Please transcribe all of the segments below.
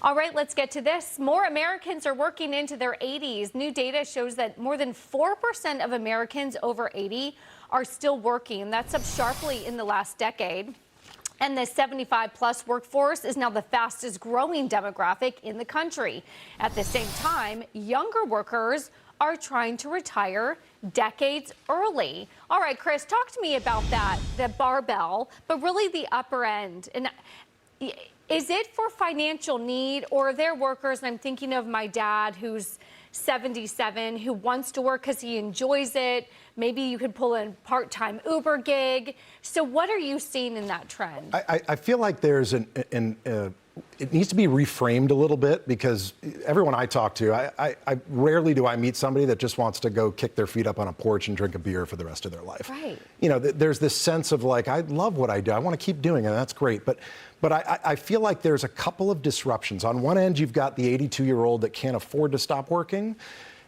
All right, let's get to this. More Americans are working into their 80s. New data shows that more than 4% of Americans over 80 are still working. That's up sharply in the last decade. And the 75-plus workforce is now the fastest growing demographic in the country. At the same time, younger workers are trying to retire decades early. All right, Chris, talk to me about that, the barbell, but really the upper end. And is it for financial need, or are there workers, and I'm thinking of my dad who's 77, who wants to work because he enjoys it. Maybe you could pull in part-time Uber gig. So what are you seeing in that trend? I feel like there's it needs to be reframed a little bit, because everyone I talk to, I rarely do I meet somebody that just wants to go kick their feet up on a porch and drink a beer for the rest of their life. Right. You know, there's this sense of like, I love what I do. I want to keep doing it. That's great. But I feel like there's a couple of disruptions. On one end, you've got the 82-year-old that can't afford to stop working.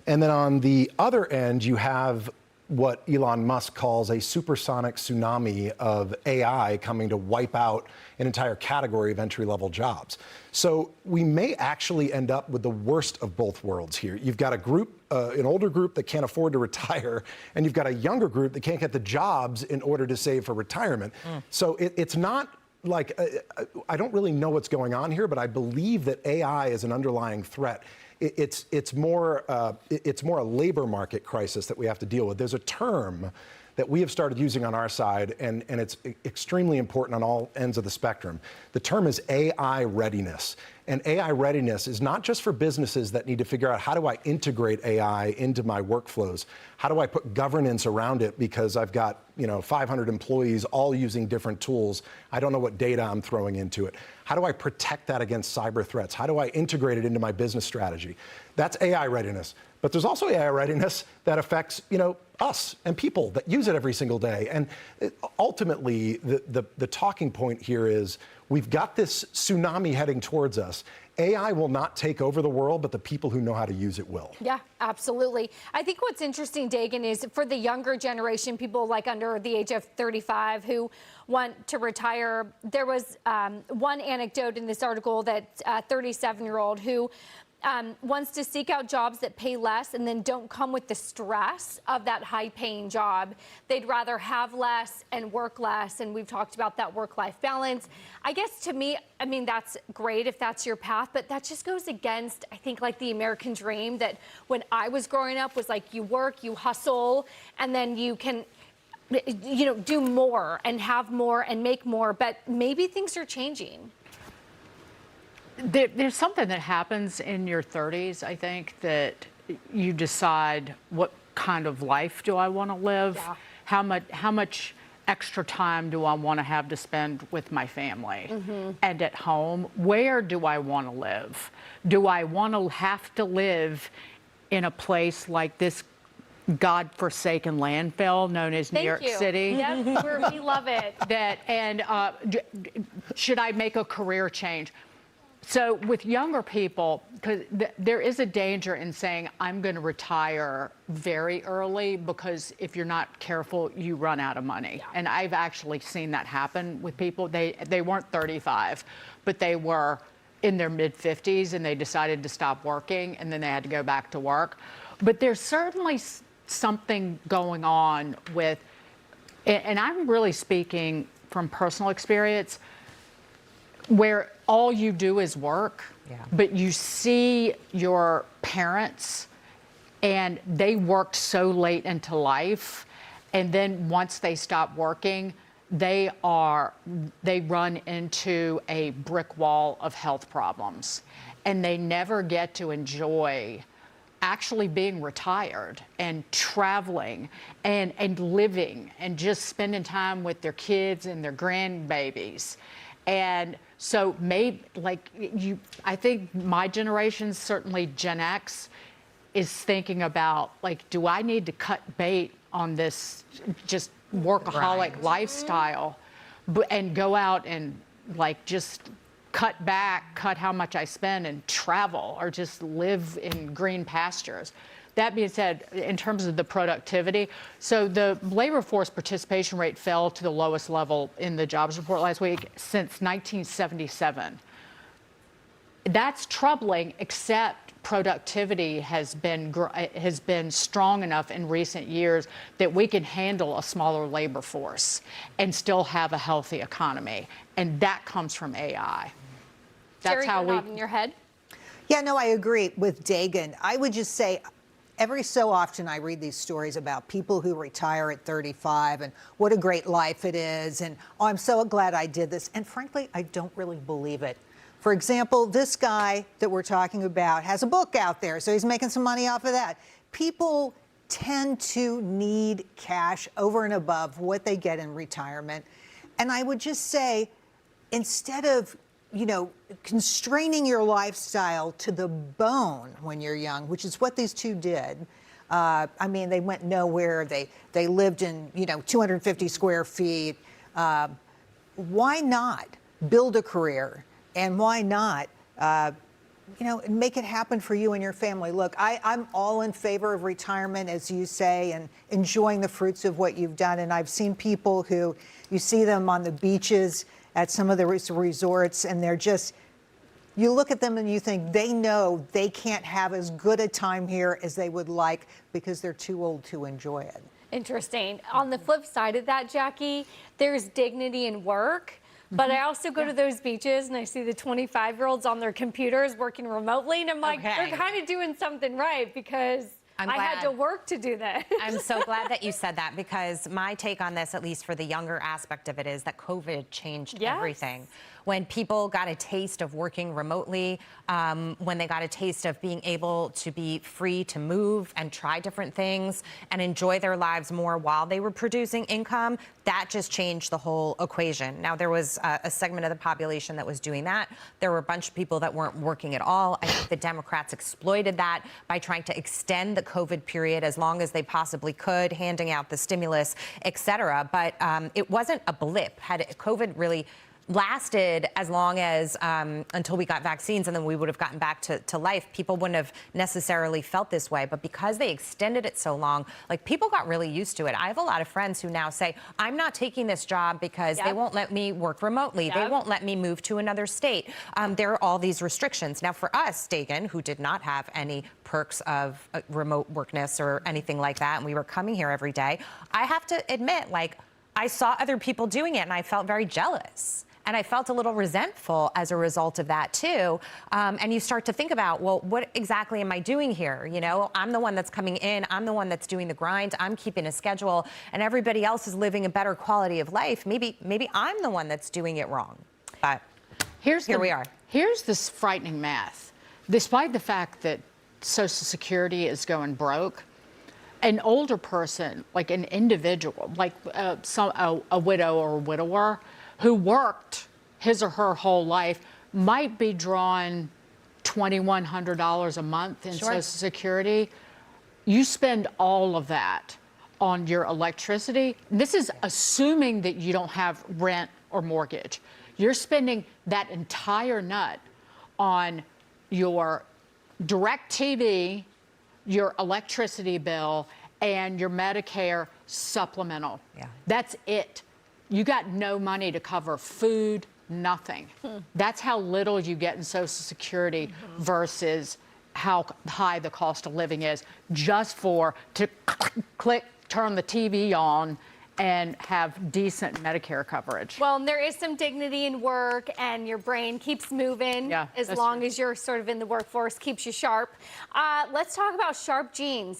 And then on the other end, you have what Elon Musk calls a supersonic tsunami of AI coming to wipe out an entire category of entry-level jobs. So we may actually end up with the worst of both worlds here. You've got a group, an older group that can't afford to retire, and you've got a younger group that can't get the jobs in order to save for retirement. So it's not like, I don't really know what's going on here, but I believe that AI is an underlying threat. It's more a labor market crisis that we have to deal with. There's a term that we have started using on our side, and it's extremely important on all ends of the spectrum. The term is AI readiness. And AI readiness is not just for businesses that need to figure out, how do I integrate AI into my workflows? How do I put governance around it, because I've got 500 employees all using different tools. I don't know what data I'm throwing into it. How do I protect that against cyber threats? How do I integrate it into my business strategy? That's AI readiness. But there's also AI readiness that affects, us and people that use it every single day. And ultimately, the talking point here is, we've got this tsunami heading towards us. AI will not take over the world, but the people who know how to use it will. Yeah, absolutely. I think what's interesting, Dagan, is for the younger generation, people like under the age of 35 who want to retire. There was one anecdote in this article that a 37-year-old who wants to seek out jobs that pay less and then don't come with the stress of that high-paying job. They'd rather have less and work less, and we've talked about that work-life balance. I guess to me, I mean, that's great if that's your path, but that just goes against, I think, like the American dream that when I was growing up was like, you work, you hustle, and then you can do more and have more and make more, but maybe things are changing. There's something that happens in your 30s, I think, that you decide, what kind of life do I want to live? Yeah. How much extra time do I want to have to spend with my family and at home? Where do I want to live? Do I want to have to live in a place like this godforsaken landfill known as New York City? Yes, we love it. Should I make a career change? So with younger people, because there is a danger in saying, I'm going to retire very early, because if you're not careful, you run out of money. Yeah. And I've actually seen that happen with people. They weren't 35, but they were in their mid-50s, and they decided to stop working, and then they had to go back to work. But there's certainly something going on with, and I'm really speaking from personal experience, where all you do is work, but you see your parents and they worked so late into life, and then once they stop working, they run into a brick wall of health problems, and they never get to enjoy actually being retired and traveling and living and just spending time with their kids and their grandbabies. And so maybe, I think my generation, certainly Gen X, is thinking about, do I need to cut bait on this just workaholic lifestyle and go out and just cut how much I spend and travel, or just live in green pastures? That being said, in terms of the productivity, so the labor force participation rate fell to the lowest level in the jobs report last week since 1977. That's troubling, except productivity has been strong enough in recent years that we can handle a smaller labor force and still have a healthy economy. And that comes from AI. That's Jerry, how you're we... nodding your head. Yeah, no, I agree with Dagan. I would just say, every so often I read these stories about people who retire at 35 and what a great life it is. And, oh, I'm so glad I did this. And frankly, I don't really believe it. For example, this guy that we're talking about has a book out there, so he's making some money off of that. People tend to need cash over and above what they get in retirement. And I would just say, instead of constraining your lifestyle to the bone when you're young, which is what these two did. I mean, they went nowhere. They lived in, 250 square feet. Why not build a career? And why not, make it happen for you and your family? Look, I'm all in favor of retirement, as you say, and enjoying the fruits of what you've done. And I've seen people who, you see them on the beaches at some of the resorts, and they're just, you look at them and you think they know they can't have as good a time here as they would like because they're too old to enjoy it. Interesting. On the flip side of that, Jackie, there's dignity in work. But I also go to those beaches and I see the 25-year-olds on their computers working remotely, and I'm like, they're kind of doing something right because I had to work to do that. I'm so glad that you said that, because my take on this, at least for the younger aspect of it, is that COVID changed everything. When people got a taste of working remotely, when they got a taste of being able to be free to move and try different things and enjoy their lives more while they were producing income, that just changed the whole equation. Now, there was a segment of the population that was doing that. There were a bunch of people that weren't working at all. I think the Democrats exploited that by trying to extend the COVID period as long as they possibly could, handing out the stimulus, et cetera. But it wasn't a blip. Had COVID really lasted as long as until we got vaccines, and then we would have gotten back to life, people wouldn't have necessarily felt this way. But because they extended it so long, like, people got really used to it. I have a lot of friends who now say, I'm not taking this job because they won't let me work remotely. They won't let me move to another state. There are all these restrictions. Now, for us, Dagan, who did not have any perks of remote workness or anything like that, and we were coming here every day, I have to admit, like, I saw other people doing it and I felt very jealous. And I felt a little resentful as a result of that, too. And you start to think about, well, what exactly am I doing here? I'm the one that's coming in. I'm the one that's doing the grind. I'm keeping a schedule. And everybody else is living a better quality of life. Maybe I'm the one that's doing it wrong. But here we are. Here's this frightening math. Despite the fact that Social Security is going broke, an older person, like an individual, like a widow or a widower, who worked his or her whole life might be drawing $2,100 a month in Social Security. You spend all of that on your electricity. This is assuming that you don't have rent or mortgage. You're spending that entire nut on your DirecTV, your electricity bill, and your Medicare supplemental. That's it. You got no money to cover food, nothing. That's how little you get in Social Security versus how high the cost of living is, just to click, turn the TV on, and have decent Medicare coverage. Well, and there is some dignity in work, and your brain keeps moving as long as you're sort of in the workforce, keeps you sharp. Let's talk about sharp jeans.